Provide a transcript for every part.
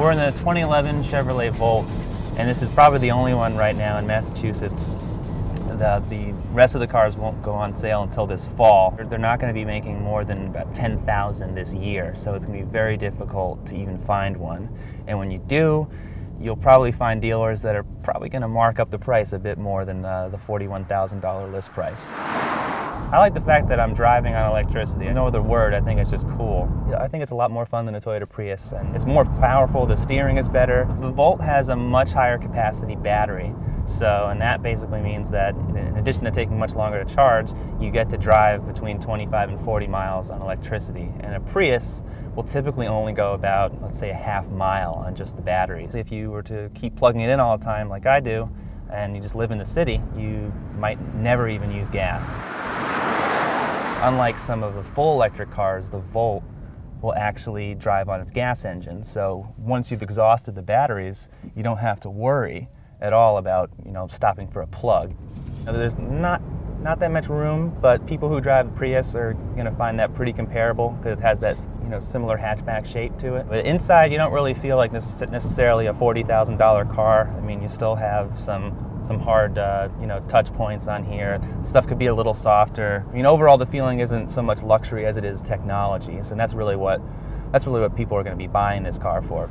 we're in the 2011 Chevrolet Volt, and this is probably the only one right now in Massachusetts. The rest of the cars won't go on sale until this fall. They're not going to be making more than about 10,000 this year, so it's going to be very difficult to even find one. And when you do, you'll probably find dealers that are probably going to mark up the price a bit more than the $41,000 list price. I like the fact that I'm driving on electricity. No other word, I think it's just cool. I think it's a lot more fun than a Toyota Prius, and it's more powerful, the steering is better. The Volt has a much higher capacity battery, and that basically means that in addition to taking much longer to charge, you get to drive between 25 and 40 miles on electricity. And a Prius will typically only go about, let's say, a half mile on just the batteries. If you were to keep plugging it in all the time like I do, and you just live in the city, you might never even use gas. Unlike some of the full electric cars, the Volt will actually drive on its gas engine. So once you've exhausted the batteries, you don't have to worry at all about, stopping for a plug. Now, there's not that much room, but people who drive the Prius are going to find that pretty comparable because it has that similar hatchback shape to it. But inside, you don't really feel like necessarily a $40,000 car. I mean, you still have some hard touch points on here. Stuff could be a little softer. I mean, overall the feeling isn't so much luxury as it is technology, and that's really what people are going to be buying this car for.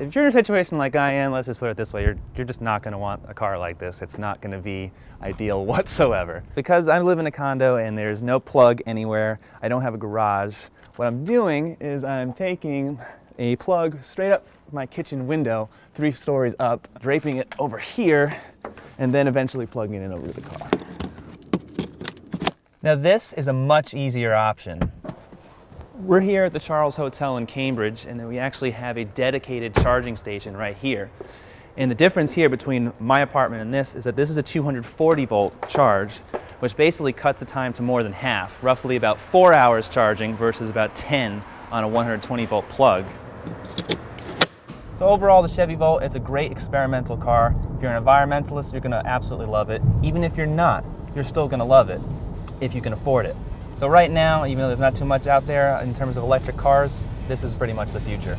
If you're in a situation like I am, let's just put it this way, you're just not going to want a car like this. It's not going to be ideal whatsoever. Because I live in a condo and there's no plug anywhere, I don't have a garage, what I'm doing is I'm taking a plug straight up my kitchen window, 3 stories up, draping it over here, and then eventually plugging it in over to the car. Now this is a much easier option. We're here at the Charles Hotel in Cambridge, and then we actually have a dedicated charging station right here. And the difference here between my apartment and this is that this is a 240 volt charge, which basically cuts the time to more than half, roughly about 4 hours charging versus about 10 on a 120 volt plug. So overall, the Chevy Volt, it's a great experimental car. If you're an environmentalist, you're going to absolutely love it. Even if you're not, you're still going to love it if you can afford it. So right now, even though there's not too much out there in terms of electric cars, this is pretty much the future.